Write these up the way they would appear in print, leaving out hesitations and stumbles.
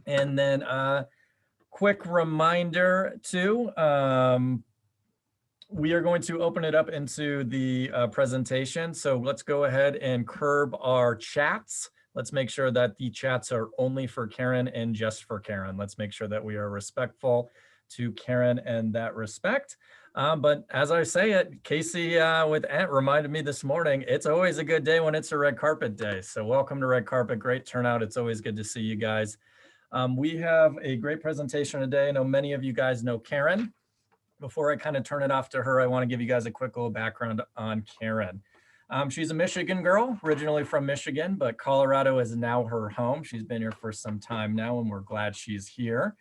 And then quick reminder too, we are going to open it up into the presentation. So let's go ahead and curb our chats. Let's make sure that the chats are only for Karen and just for Karen. Let's make sure that we are respectful to Karen in that respect. But as I say it, Casey with Ant reminded me this morning, it's always a good day when it's a red carpet day. So welcome to Red Carpet, great turnout. It's always good to see you guys. We have a great presentation today. I know many of you guys know Karen. Before I kind of turn it off to her, I want to give you guys a quick little background on Karen. She's a Michigan girl, originally from Michigan, but Colorado is now her home. She's been here for some time now, and we're glad she's here.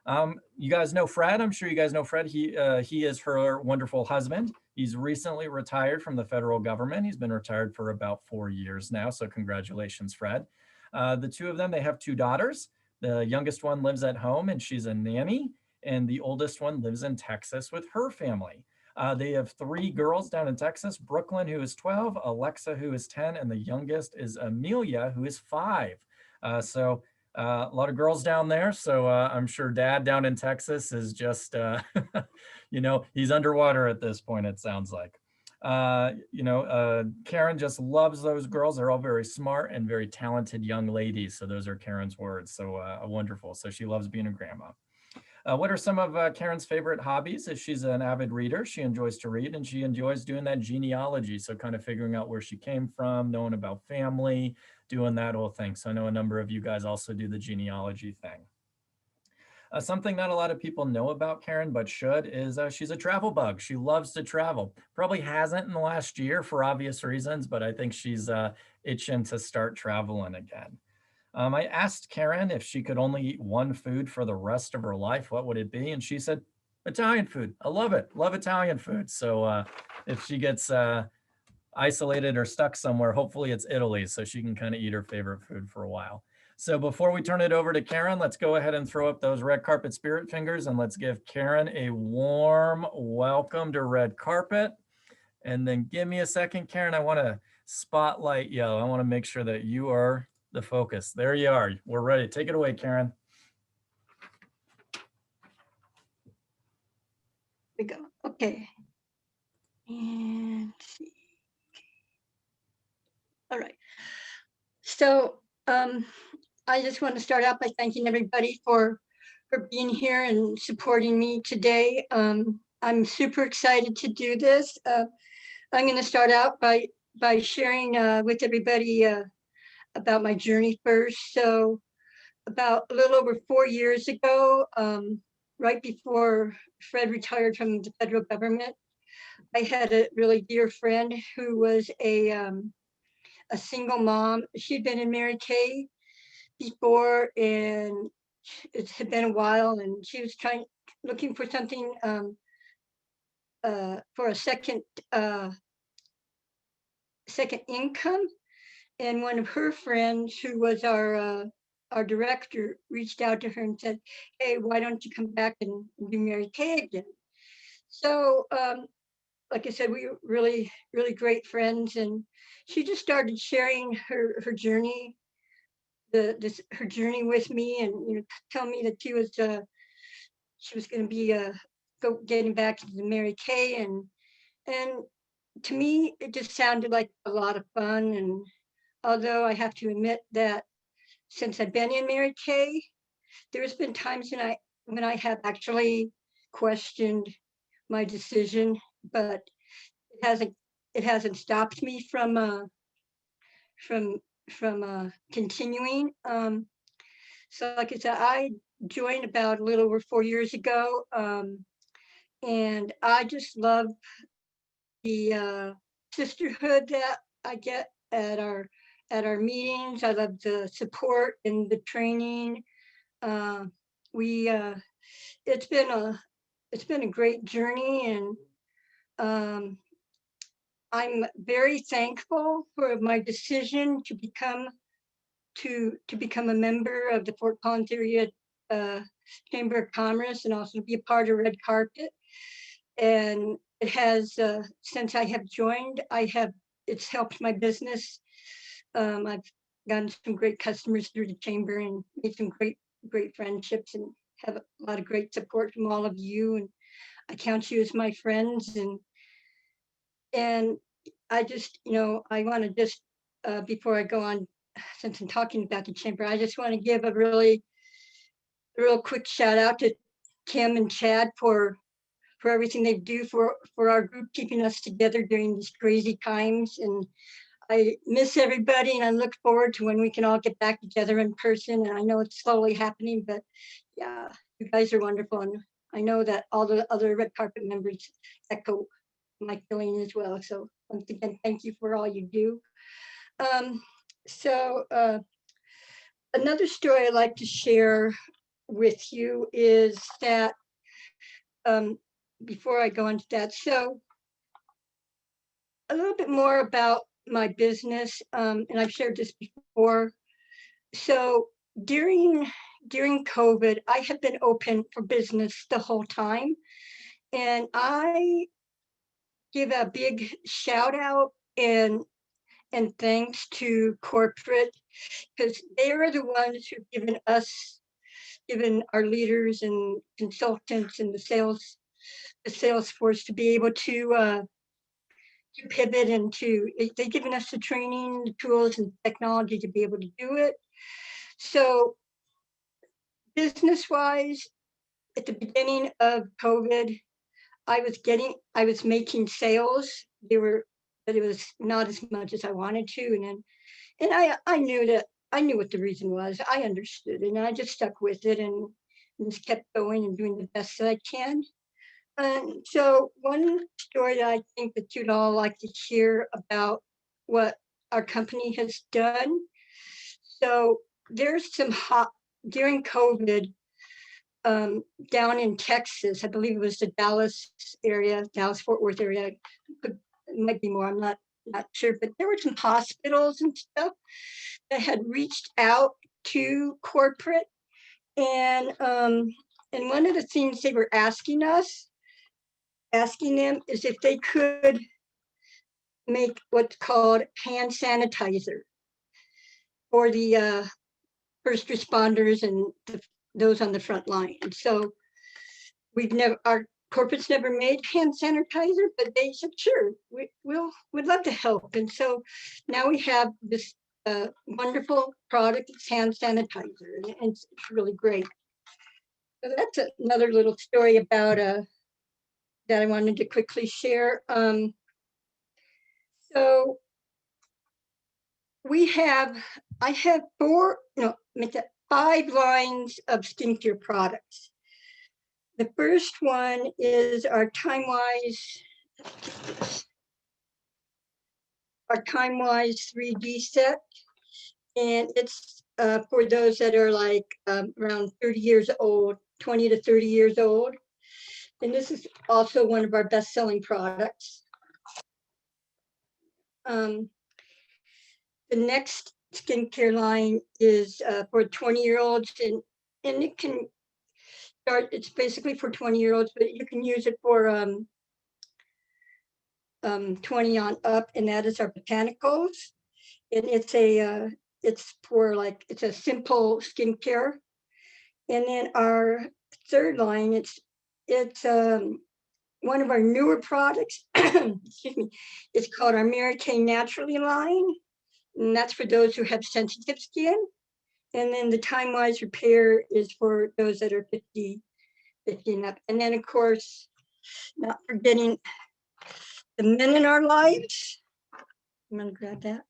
You guys know Fred. I'm sure you guys know Fred. He is her wonderful husband. He's recently retired from the federal government. He's been retired for about 4 years now, so congratulations, Fred. The two of them, they have 2 daughters. The youngest one lives at home, and she's a nanny. And the oldest one lives in Texas with her family. They have 3 girls down in Texas, Brooklyn, who is 12, Alexa, who is 10, and the youngest is Amelia, who is 5. So a lot of girls down there. So I'm sure dad down in Texas is just, you know, he's underwater at this point, it sounds like. Karen just loves those girls. They're all very smart and very talented young ladies. So those are Karen's words. So wonderful. So she loves being a grandma. What are some of Karen's favorite hobbies? If she's an avid reader, she enjoys to read and she enjoys doing that genealogy. So kind of figuring out where she came from, knowing about family, doing that whole thing. So I know a number of you guys also do the genealogy thing. Something not a lot of people know about Karen, but should, is she's a travel bug. She loves to travel. Probably hasn't in the last year for obvious reasons, but I think she's itching to start traveling again. I asked Karen if she could only eat one food for the rest of her life, what would it be? And she said, Italian food. I love it. Love Italian food. So if she gets isolated or stuck somewhere, hopefully it's Italy, so she can kind of eat her favorite food for a while. So before we turn it over to Karen, let's go ahead and throw up those red carpet spirit fingers and let's give Karen a warm welcome to Red Carpet. And then give me a second, Karen. I want to spotlight you. I want to make sure that you are the focus. There you are. We're ready. Take it away, Karen. We go. Okay. And see. All right. So I just want to start out by thanking everybody for being here and supporting me today. I'm super excited to do this. I'm going to start out by sharing with everybody about my journey first. So about a little over 4 years ago, right before Fred retired from the federal government, I had a really dear friend who was a single mom. She'd been in Mary Kay before, and it had been a while, and she was looking for something for a second income. And one of her friends, who was our director, reached out to her and said, "Hey, why don't you come back and do Mary Kay again?" So, like I said, we were really, really great friends, and she just started sharing her journey, her journey with me, and tell me that she was going to be getting back to the Mary Kay, and to me, it just sounded like a lot of fun. And although I have to admit that since I've been in Mary Kay, there's been times when I have actually questioned my decision, but it hasn't stopped me from continuing. So like I said, I joined about a little over 4 years ago, and I just love the sisterhood that I get at our meetings. I love the support and the training. We it's been a great journey, and I'm very thankful for my decision to become a member of the Fort Collins area Chamber of Commerce, and also be a part of Red Carpet. And it has, since I have joined, it's helped my business. I've gotten some great customers through the chamber and made some great great friendships and have a lot of great support from all of you. And I count you as my friends. And I just, I want to just, before I go on, since I'm talking about the chamber, I just want to give a real quick shout out to Kim and Chad for everything they do for our group, keeping us together during these crazy times. And I miss everybody, and I look forward to when we can all get back together in person. And I know it's slowly happening, but yeah, you guys are wonderful. And I know that all the other red carpet members echo my feeling as well. So once again, thank you for all you do. Um, so another story I'd like to share with you is that um, before I go into that, so a little bit more about my business, and I've shared this before. So during COVID, I have been open for business the whole time, and I give a big shout out and thanks to corporate, because they are the ones who've given our leaders and consultants and the sales force to be able to pivot and they've given us the training, the tools and technology to be able to do it. So business wise, at the beginning of COVID, I was making sales. But it was not as much as I wanted to. And I knew what the reason was. I understood it, and I just stuck with it and just kept going and doing the best that I can. And so one story that I think that you'd all like to hear about what our company has done. So there's some hot during COVID, down in Texas. I believe it was the Dallas area, Dallas Fort Worth area. It might be more. I'm not sure, but there were some hospitals and stuff that had reached out to corporate, and one of the things they were asking them is if they could make what's called hand sanitizer for the first responders and those on the front line. And so our corporates never made hand sanitizer, but they said, sure, we'd love to help. And so now we have this wonderful product, it's hand sanitizer, and it's really great. So that's another little story about that I wanted to quickly share. So I have five lines of skincare products. The first one is our Time-Wise 3D set, and it's for those that are like around 30 years old, 20 to 30 years old. And this is also one of our best-selling products. The next skincare line is for 20-year-olds, and it can start, it's basically for 20-year-olds, but you can use it for 20 on up, and that is our botanicals. And it's a simple skincare. And then our third line, it's one of our newer products. Excuse me. It's called our Mary Kay Naturally line, and that's for those who have sensitive skin. And then the Time-Wise Repair is for those that are 50 and up. And then, of course, not forgetting the men in our lives. I'm going to grab that.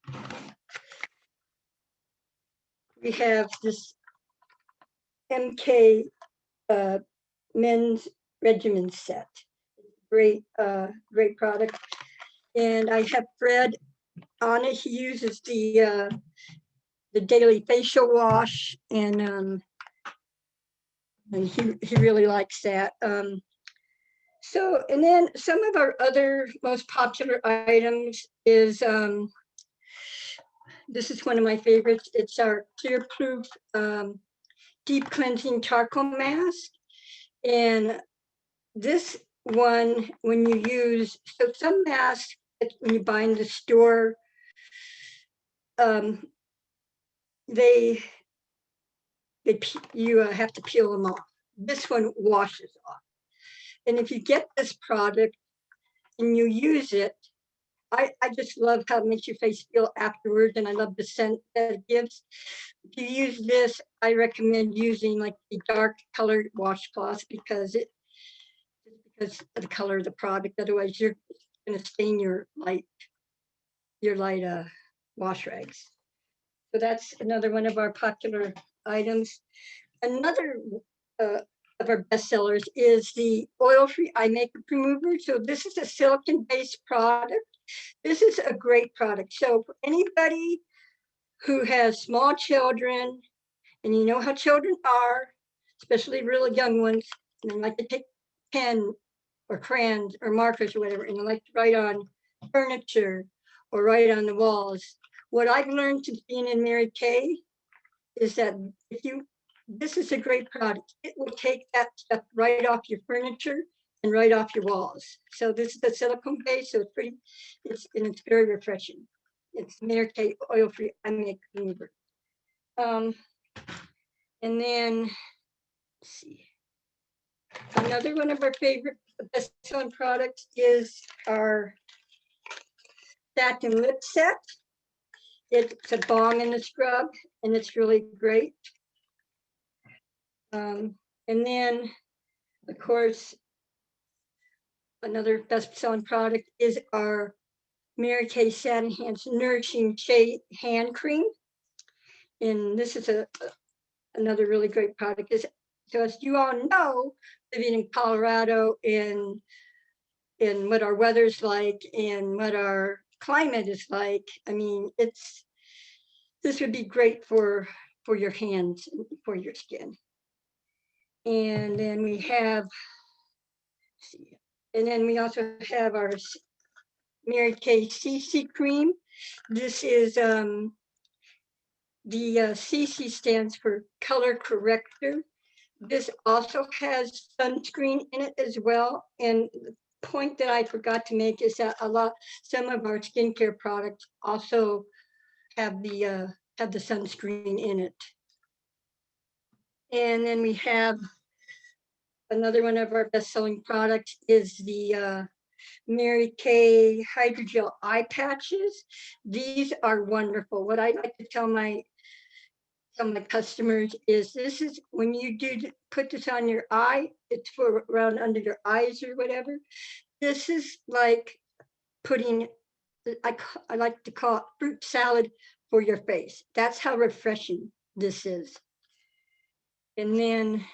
We have this MK men's regimen set. Great product. And I have Fred on it. He uses the daily facial wash, and he really likes that. So, and then some of our other most popular items is this is one of my favorites. It's our Clear Proof Deep Cleansing Charcoal Mask. And this one, when you use, so some masks, when you buy in the store, they you have to peel them off. This one washes off. And if you get this product and you use it, I just love how it makes your face feel afterwards, and I love the scent that it gives. If you use this, I recommend using like the dark colored washcloths because of the color of the product. Otherwise, you're going to stain your light wash rags. So that's another one of our popular items. Another of our bestsellers is the oil-free eye makeup remover. So this is a silicone-based product. This is a great product. So for anybody who has small children, and you know how children are, especially really young ones, and they like to take pen or crayons or markers or whatever, and they like to write on furniture or write on the walls. What I've learned since being in Mary Kay is that this is a great product. It will take that stuff right off your furniture and right off your walls. So this is a silicone base, so it's very refreshing. It's Mary Kay oil-free eye makeup remover. And then, let's see. Another one of our favorite best-selling products is our satin lip set. It's a balm and a scrub, and it's really great. And then, of course, another best-selling product is our Mary Kay Satin Hands Nourishing Shea Hand Cream. And this is another really great product. So as you all know, living in Colorado and what our weather's like and what our climate is like, I mean, this would be great for your hands, for your skin. And then we have, also have our Mary Kay CC cream. This is the CC stands for color corrector. This also has sunscreen in it as well. And the point that I forgot to make is that some of our skincare products also have the sunscreen in it. And then we have another one of our best-selling products is the Mary Kay Hydrogel eye patches. These are wonderful. What I like to tell my customers is this is when you put this on your eye, it's for around under your eyes or whatever. This is like putting, I like to call it fruit salad for your face. That's how refreshing this is. And then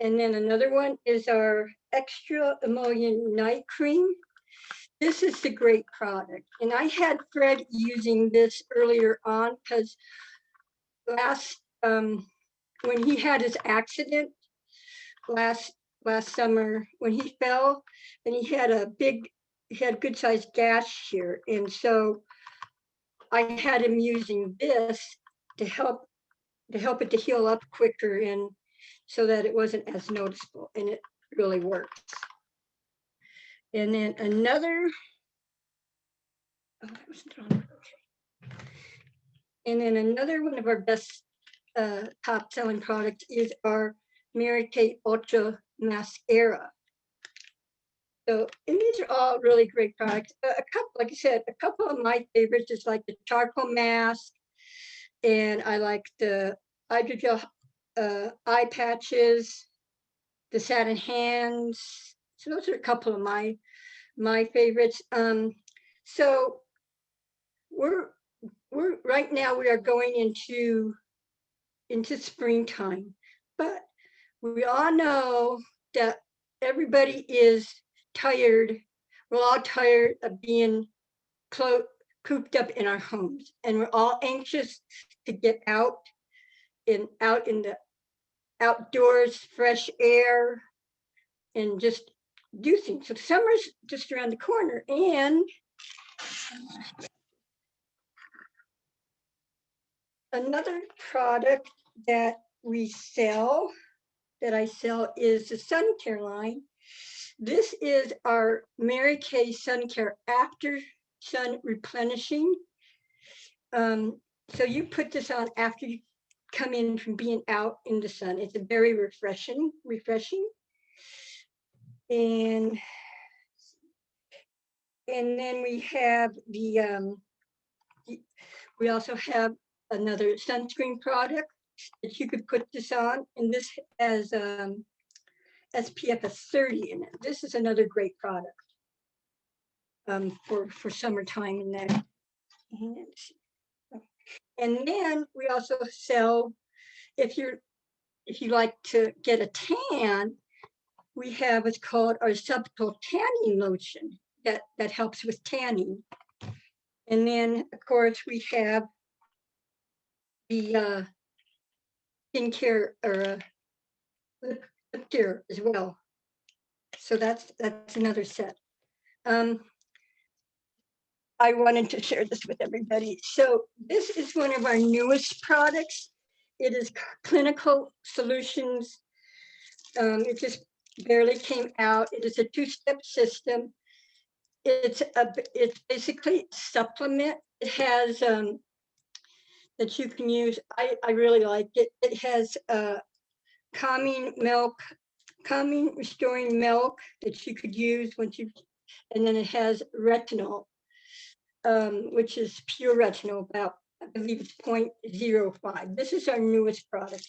another one is our extra emollient night cream. This is a great product. And I had Fred using this earlier on because when he had his accident last summer, when he fell, and he had a good sized gash here. And so I had him using this to help it to heal up quicker and so that it wasn't as noticeable, and it really works. And then another, one of our best top selling products is our Mary Kay Ultra Mascara. So, and these are all really great products. Like I said, a couple of my favorites is like the charcoal mask, and I like the hydrogel eye patches, the satin hands. So those are a couple of my favorites. So we're right now we are going into springtime, but we all know that everybody is tired. We're all tired of being cooped up in our homes, and we're all anxious to get out in the outdoors, fresh air, and just do things. So summer's just around the corner, and another product that I sell is the sun care line. This is our Mary Kay Sun Care After Sun Replenishing. So you put this on after you come in from being out in the sun. It's a very refreshing. And then we have we also have another sunscreen product that you could put this on, and this has SPF of 30 in it. This is another great product for summertime in that. And then we also sell, if you like to get a tan, we have what's called our subtle tanning lotion that helps with tanning. And then of course we have the skincare or lip care as well. So that's another set. I wanted to share this with everybody. So this is one of our newest products. It is Clinical Solutions. It just barely came out. It is a two-step system. It's basically a supplement. It has that you can use. I really like it. It has calming restoring milk that you could use once you, and then it has retinol, which is pure retinol, about, I believe it's 0.05. This is our newest product.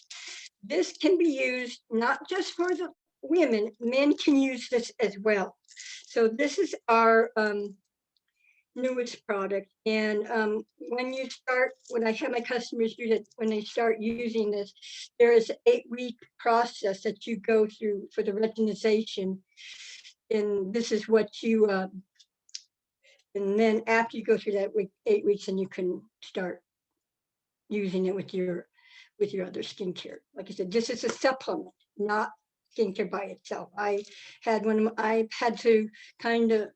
This can be used not just for the women, men can use this as well. So this is our newest product. And when I have my customers do that, when they start using this, there is an 8-week process that you go through for the retinization. And this is what you, and then after you go through that 8 weeks, then you can start using it with your other skincare. Like I said, this is a supplement, not skincare by itself. I had to kind of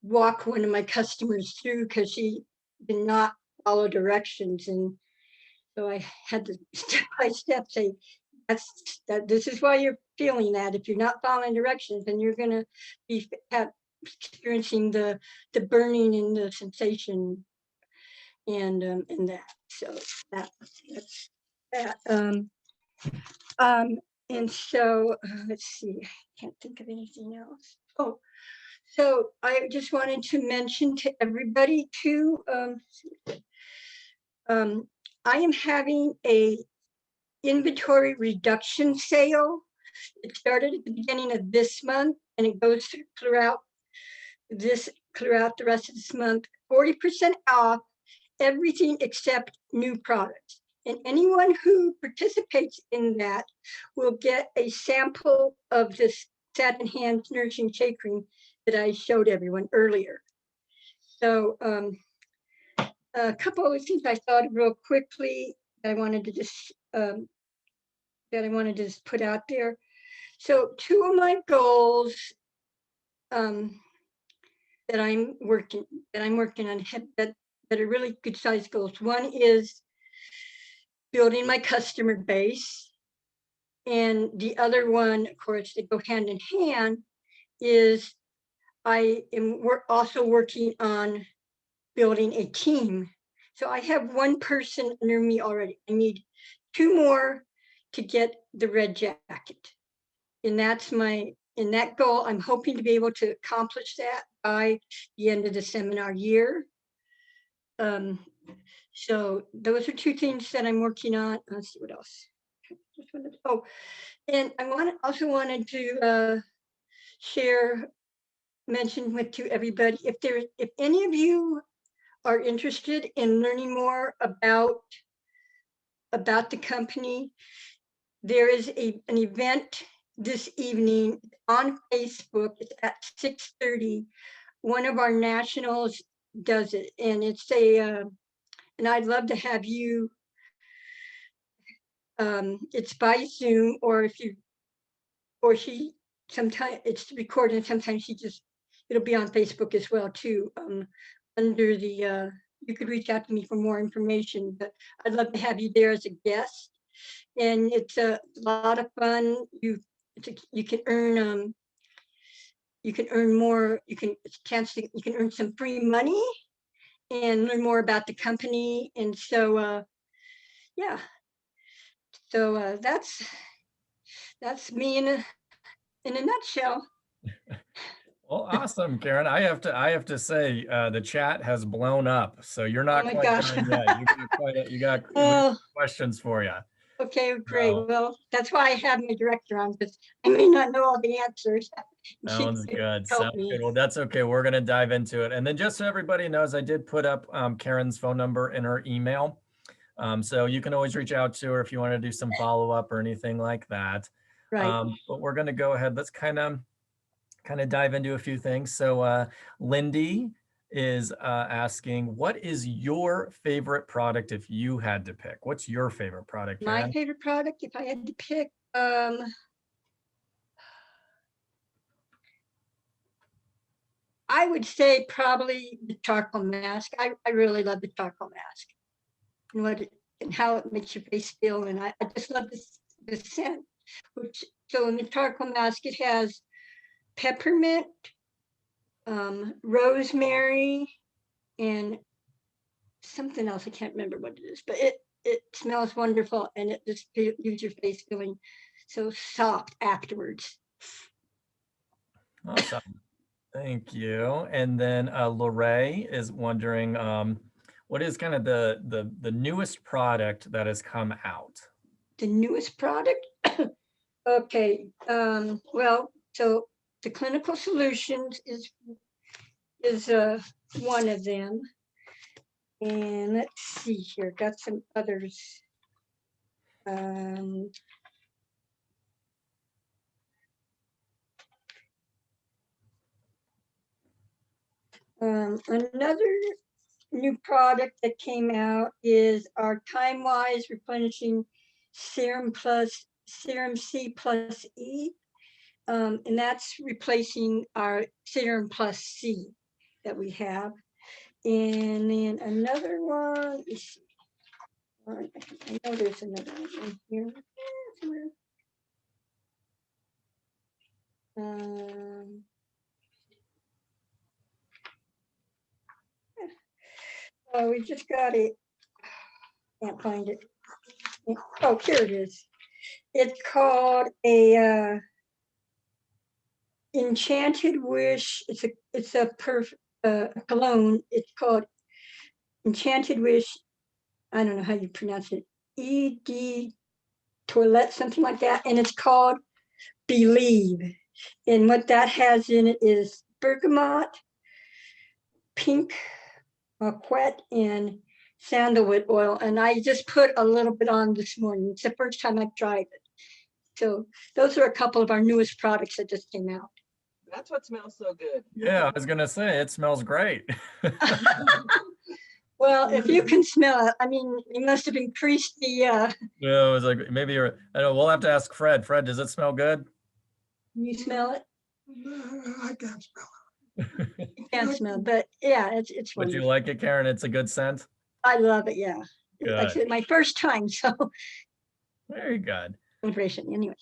walk one of my customers through because she did not follow directions, and so I had to step by step say, this is why you're feeling that. If you're not following directions, then you're going to be experiencing the burning and the sensation and that. So that's that. And so let's see, I can't think of anything else. Oh, so I just wanted to mention to everybody too, I am having a inventory reduction sale. It started at the beginning of this month and it goes throughout the rest of this month. 40% off everything except new products. And anyone who participates in that will get a sample of this Fat Enhanced Nourishing Shea Cream that I showed everyone earlier. So a couple of things I thought real quickly that I wanted to just put out there. So 2 of my goals that I'm working on that are really good size goals. One is building my customer base. And the other one, of course, that go hand in hand, is we're also working on building a team. So I have 1 person under me already. I need 2 more to get the red jacket. And that's in that goal, I'm hoping to be able to accomplish that by the end of the seminar year. So those are 2 things that I'm working on. Let's see what else. Oh, and I also wanted to mention to everybody, if any of you are interested in learning more about the company, there is an event this evening on Facebook. It's at 6:30. One of our nationals does it, and it's and I'd love to have you. It's by Zoom, or she sometimes it's recorded. Sometimes it'll be on Facebook as well too. Under the you could reach out to me for more information, but I'd love to have you there as a guest. And it's a lot of fun. You can earn more. You can earn some free money, and learn more about the company. And so, yeah, so that's me in a nutshell. Well, awesome, Karen. I have to say, the chat has blown up, so you're Oh not my quite gosh. done yet. We got Oh, questions for you. okay, great. So Well, that's why I have my director on, because I may not know all the answers. She sounds can good. help Sounds good. me. Well, that's okay. We're gonna dive into it. And then just so everybody knows, I did put up Karen's phone number in her email. So you can always reach out to her if you want to do some follow-up or anything like that. Right. But we're gonna go ahead. Let's kind of dive into a few things. So Lindy is asking, what is your favorite product if you had to pick? What's your favorite product, My Karen? favorite product, if I had to pick, I would say probably the charcoal mask. I really love the charcoal mask and and how it makes your face feel. And I just love the scent. So in the charcoal mask, it has peppermint, rosemary, and something else. I can't remember what it is, but it smells wonderful, and it just leaves your face feeling so soft afterwards. Awesome. Thank you. And then Lorraine is wondering, what is kind of the newest product that has come out? The newest product. Okay. Well, so the clinical solutions is one of them. And let's see here, got some others. Um, Another new product that came out is our time-wise replenishing serum C plus E. And that's replacing our serum plus C that we have. And then another one, I know there's another one here. Oh, we just got it. Can't find it. Oh, here it is. It's called a Enchanted Wish. It's a cologne. It's called Enchanted Wish. I don't know how you pronounce it. ED Toilette, something like that. And it's called Believe. And what that has in it is bergamot, pink quet, and sandalwood oil. And I just put a little bit on this morning. It's the first time I've tried it. So those are a couple of our newest products that just came out. That's what smells so good. Yeah, I was gonna say it smells great. Well, if you can smell it, I mean, you must have increased the, Yeah, it was like maybe you're, I don't know, we'll have to ask Fred. Fred, does it smell good? you smell it? I can't smell You can't smell, but yeah, it's Would you wonderful. like it, Karen? It's a good scent. I love it, yeah. Like I Good. said, my first time, so Very good. celebration anyway.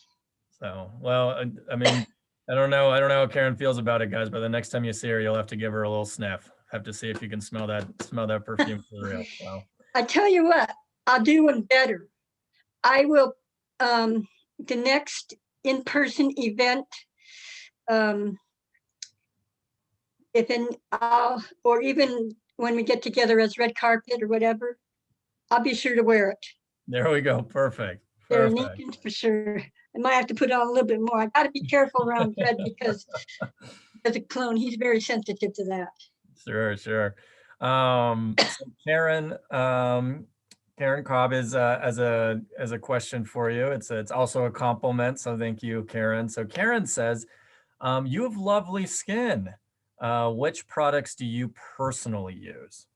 So, well, I mean, I don't know how Karen feels about it, guys, but the next time you see her, you'll have to give her a little sniff. Have to see if you can smell that perfume for real. So, I tell you what, I'll do one better. I will, the next in-person event, if in, or even when we get together as red carpet or whatever, I'll be sure to wear it. there we go. Perfect. They're Perfect. neat for sure. I might have to put on a little bit more. I got to be careful around Fred because as a clone, he's very sensitive to that. Sure, sure. So Karen Cobb is as a question for you. It's also a compliment. So thank you, Karen. So Karen says, you have lovely skin. Which products do you personally use?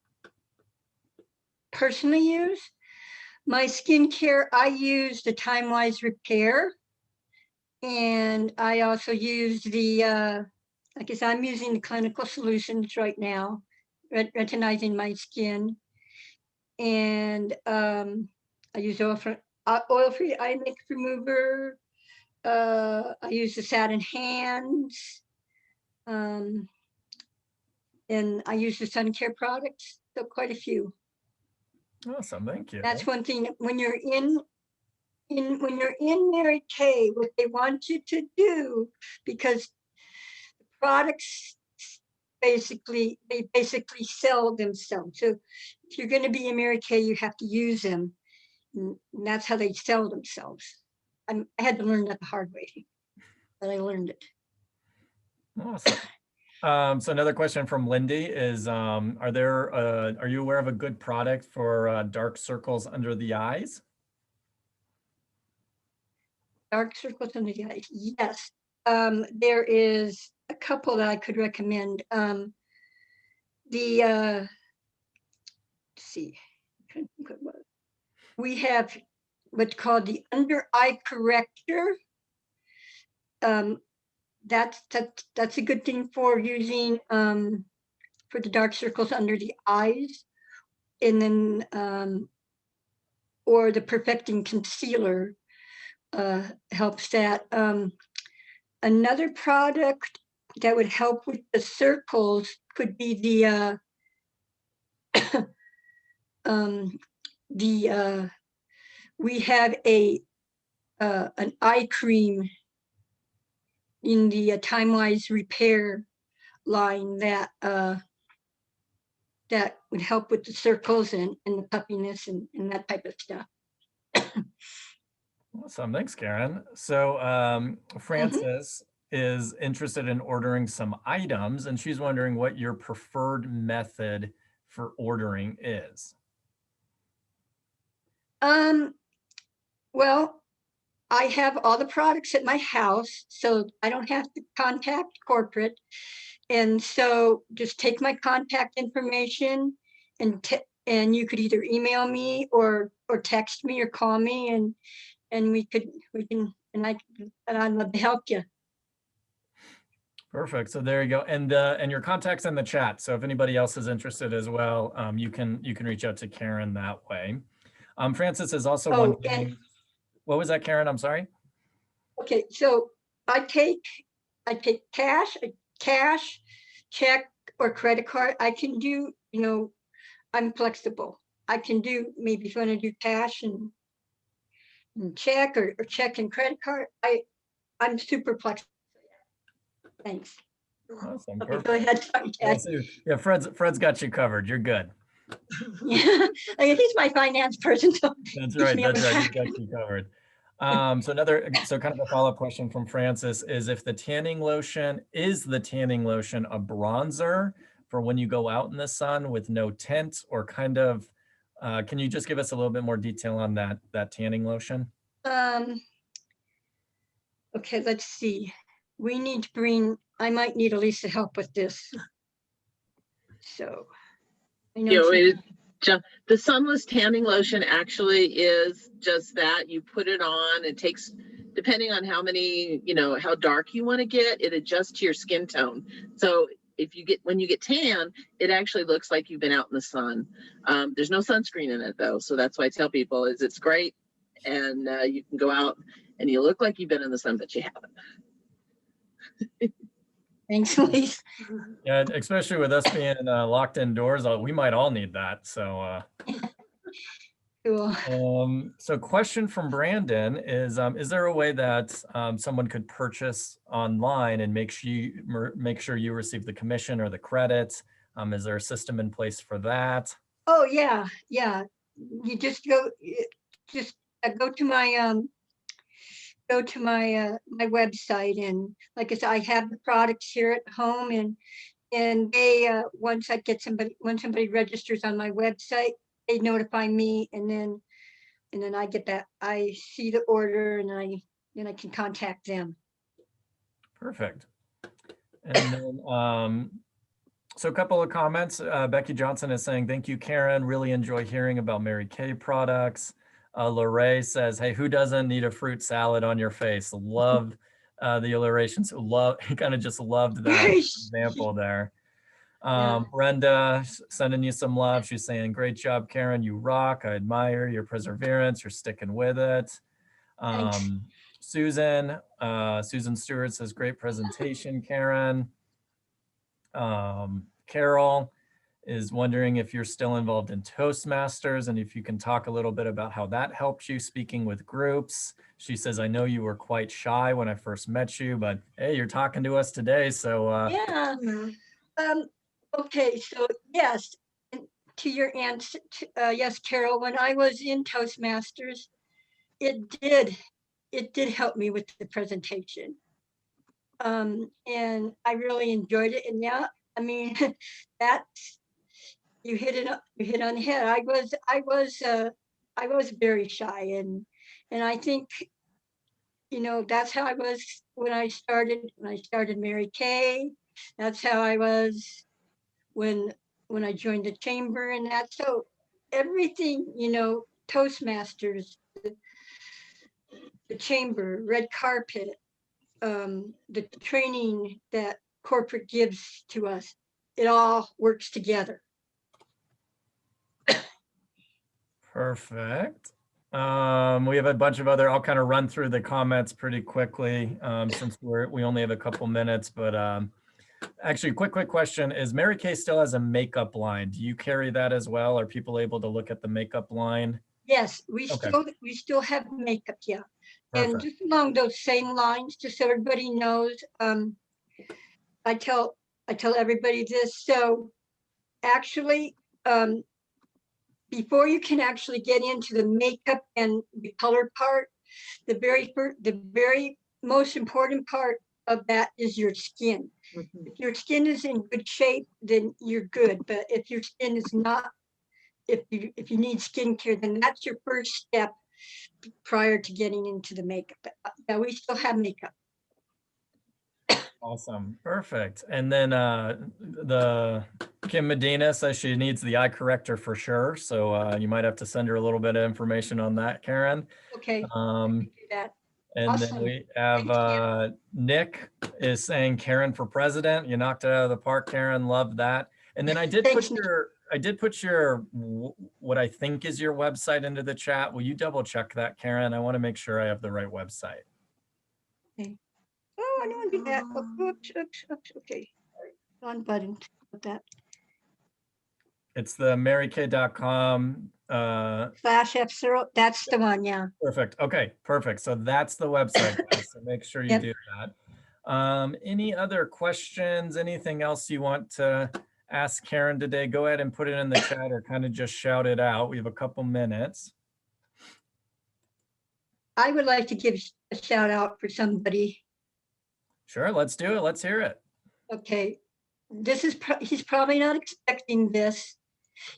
Personally use my skincare, I use the Time Wise Repair. And I also use the, I guess I'm using the clinical solutions right now, retinizing my skin. And I use oil-free eye makeup remover. I use the Satin Hands. And I use the sun care products. So quite a few. Awesome, thank you. That's one thing, when you're in Mary Kay, what they want you to do, because the products they basically sell themselves. So if you're going to be in Mary Kay, you have to use them. And that's how they sell themselves. I had to learn that the hard way, but I learned it. Awesome. So another question from Lindy is, are you aware of a good product for dark circles under the eyes? Dark circles under the eyes. Yes. There is a couple that I could recommend. Let's see, we have what's called the under eye corrector. That's a good thing for using for the dark circles under the eyes, and then or the perfecting concealer helps that. Another product that would help with the circles could be we have an eye cream in the Time Wise Repair line that that would help with the circles and the puffiness and that type of stuff. Awesome, thanks, Karen. So Frances is interested in ordering some items, and she's wondering what your preferred method for ordering is. Well, I have all the products at my house, so I don't have to contact corporate. And so just take my contact information and you could either email me or text me or call me and I'd love to help you. Perfect. So there you go. And your contact's in the chat. So if anybody else is interested as well, you can reach out to Karen that way. Frances is also wondering, what was that, Karen? I'm sorry. Okay, so I take cash, check, or credit card. I can do, I'm flexible. I can do, maybe if you want to do cash and check or check and credit card, I'm super flexible. Thanks. Awesome. Okay, Perfect. go ahead. Sorry, Ted. Yeah, Fred's got you covered. You're good. Yeah, he's my finance person. So that's right. That's right. He's got you covered. So kind of a follow-up question from Frances is, if the tanning lotion is a bronzer for when you go out in the sun with no tint, or kind of, can you just give us a little bit more detail on that tanning lotion? Okay, let's see. I might need Elisa help with this. So I know the sunless tanning lotion actually is just that. You put it on, it takes, depending on how dark you want to get, it adjusts to your skin tone. So when you get tan, it actually looks like you've been out in the sun. There's no sunscreen in it though. So that's why I tell people it's great. And you can go out and you look like you've been in the sun, but you haven't. Thanks, Elise. Yeah, especially with us being locked indoors, we might all need that. So cool. So question from Brandon is there a way that someone could purchase online and make sure you receive the commission or the credit? Is there a system in place for that? Oh yeah. You just go to my my website, and like I said, I have the products here at home, and they once somebody registers on my website, they notify me, and then I get that, I see the order, and I can contact them. Perfect. And then so a couple of comments. Becky Johnson is saying, thank you, Karen. Really enjoy hearing about Mary Kay products. Lorraine says, hey, who doesn't need a fruit salad on your face? Love the alliterations. Kind of just loved that example there. Brenda sending you some love. She's saying, great job, Karen. You rock. I admire your perseverance. You're sticking with it. Susan Stewart says, great presentation, Karen. Carol is wondering if you're still involved in Toastmasters and if you can talk a little bit about how that helped you speaking with groups. She says, I know you were quite shy when I first met you, but hey, you're talking to us today. So Yeah. Okay, so yes, and to your answer, yes, Carol, when I was in Toastmasters, it did, it did help me with the presentation. And I really enjoyed it. And yeah, I mean, that's, you hit it, you hit on the head. I was very shy, and I think, you know, that's how I was when I started Mary Kay. That's how I was when I joined the chamber and that. So everything, you know, Toastmasters, the chamber, red carpet, the training that corporate gives to us, it all works together. perfect. We have a bunch of other, I'll kind of run through the comments pretty quickly since we only have a couple minutes, but actually quick question. Is Mary Kay still has a makeup line? Do you carry that as well? Are people able to look at the makeup line? Yes, Okay. we still have makeup, yeah. And Perfect. just along those same lines, just so everybody knows, I tell everybody this. So actually, before you can actually get into the makeup and the color part, the very most important part of that is your skin. Mhm. If your skin is in good shape, then you're good. But if your skin is not, if you need skincare, then that's your first step prior to getting into the makeup. But, yeah, we still have makeup. Awesome. Perfect. And then the Kim Medina says she needs the eye corrector for sure. So you might have to send her a little bit of information on that, Karen. Okay, Um, do that. and then Awesome. we have Nick is saying Karen for president. You knocked it out of the park, Karen. Love that. And then I did Thanks, put Nick. your what I think is your website into the chat. Will you double check that, Karen? I want to make sure I have the right website. Oh, I don't want to do that. Oh, oops. Okay. Wrong button. Put that. It's the marykay.com. Slash F Searle. That's the one. Yeah. Perfect. Okay, perfect. So that's the website, guys. So make sure you Yep. do that. Any other questions? Anything else you want to ask Karen today? Go ahead and put it in the chat or kind of just shout it out. We have a couple minutes. I would like to give a shout out for somebody. Sure, let's do it. Let's hear it. Okay. This is, he's probably not expecting this.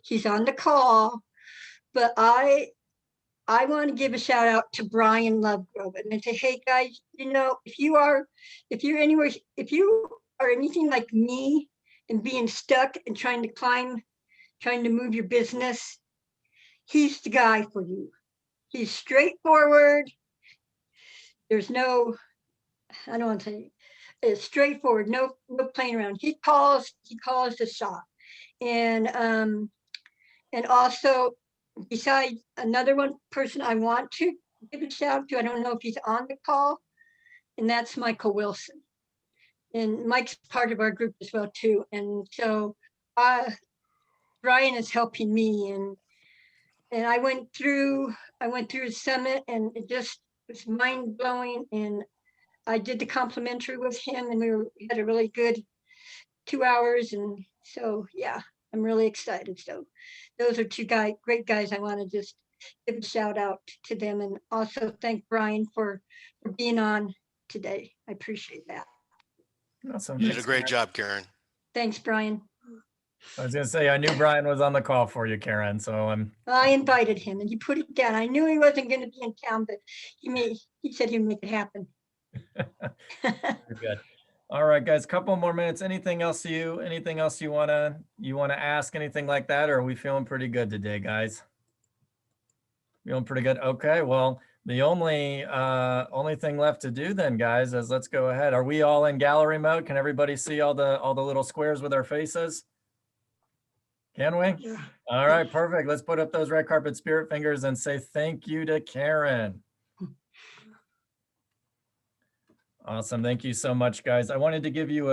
He's on the call, but I want to give a shout out to Brian Lovegrove and say, hey guys, you know, if you are anything like me and being stuck and trying to move your business, he's the guy for you. He's straightforward. There's no, I don't want to say, it's straightforward, no playing around. He calls the shot. And also, besides another person I want to give a shout out to, I don't know if he's on the call, and that's Michael Wilson. And Mike's part of our group as well too. And so Brian is helping me, and I went through a summit, and it just was mind blowing. And I did the complimentary with him, and we had a really good 2 hours. And so, yeah, I'm really excited. So those are two great guys. I want to just give a shout out to them, and also thank Brian for being on today. I appreciate that. Awesome. You did a great job, Karen. Thanks, Brian. I was gonna say, I knew Brian was on the call for you, Karen, so I invited him and he put it down. I knew he wasn't going to be in town, but he said he'd make it happen. Very good. All right, guys, couple more minutes. Anything else you wanna ask, anything like that, or are we feeling pretty good today, guys? Feeling pretty good. Okay, well, the only thing left to do then, guys, is let's go ahead. Are we all in gallery mode? Can everybody see all the little squares with our faces? Can we? Yeah. All right, perfect. Let's put up those red carpet spirit fingers and say thank you to Karen. Awesome. Thank you so much, guys. I wanted to give you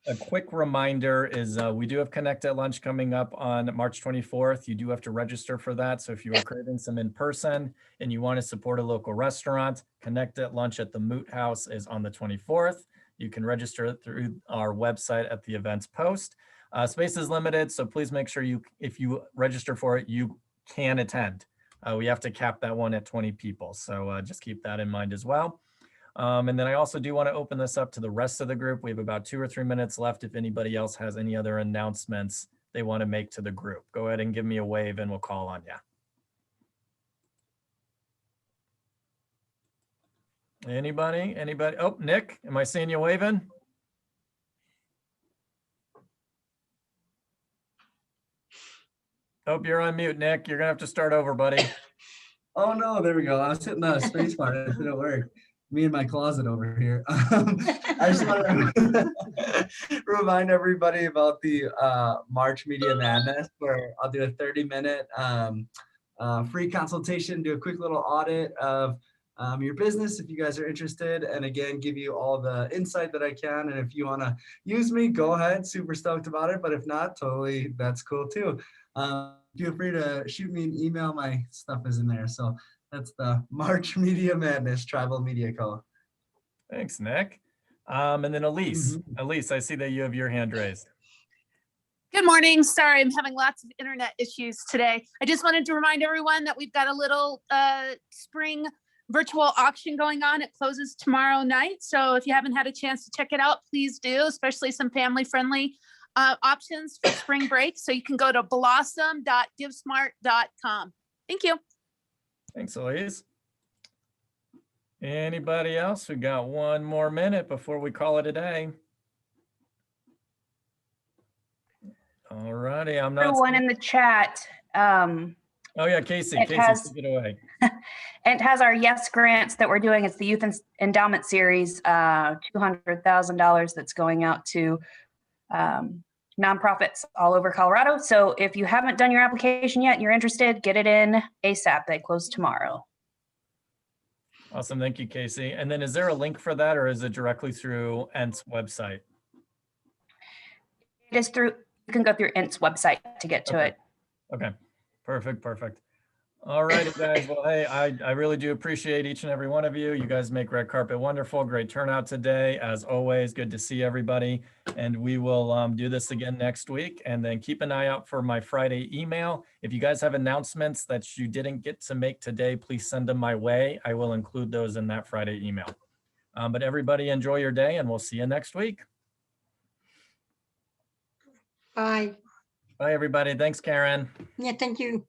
A quick reminder is we do have Connect at Lunch coming up on March 24th. You do have to register for that. So if you are craving some in person and you want to support a local restaurant, Connect at Lunch at the Moot House is on the 24th. You can register through our website at the events post. Space is limited, so please make sure if you register for it, you can attend. We have to cap that one at 20 people. So just keep that in mind as well. And then I also do want to open this up to the rest of the group. We have about 2 or 3 minutes left. If anybody else has any other announcements they want to make to the group, go ahead and give me a wave and we'll call on you. Anybody? Oh, Nick, am I seeing you waving? Oh, you're on mute, Nick. You're gonna have to start over, buddy. Oh no, there we go. I was hitting the space bar. It didn't work. Me in my closet over here. I just want to remind everybody about the March Media Madness, where I'll do a 30-minute free consultation, do a quick little audit of your business if you guys are interested, and again, give you all the insight that I can. And if you want to use me, go ahead. Super stoked about it. But if not, totally, that's cool too. Feel free to shoot me an email. My stuff is in there. So that's the March Media Madness Tribal Media Call. Thanks, Nick. And then Elise. Elise, I see that you have your hand raised. Good morning. Sorry, I'm having lots of internet issues today. I just wanted to remind everyone that we've got a little spring virtual auction going on. It closes tomorrow night. So if you haven't had a chance to check it out, please do, especially some family-friendly options for spring break. So you can go to blossom.givesmart.com. Thank you. Thanks, Elise. Anybody else? We got 1 more minute before we call it a day. All righty, I'm not. One in the chat. Oh yeah, Casey, take it away. It has our Yes grants that we're doing. It's the Youth Endowment Series, $200,000 that's going out to nonprofits all over Colorado. So if you haven't done your application yet and you're interested, get it in ASAP. They close tomorrow. Awesome, thank you, Casey. And then is there a link for that, or is it directly through ENT's website? It is through, you can go through ENT's website to get to it. Okay, perfect. All righty, guys. Well, hey, I really do appreciate each and every one of you. You guys make Red Carpet wonderful. Great turnout today. As always, good to see everybody. And we will do this again next week. And then keep an eye out for my Friday email. If you guys have announcements that you didn't get to make today, please send them my way. I will include those in that Friday email. But everybody enjoy your day and we'll see you next week. Bye. Bye, everybody. Thanks, Karen. Yeah, thank you.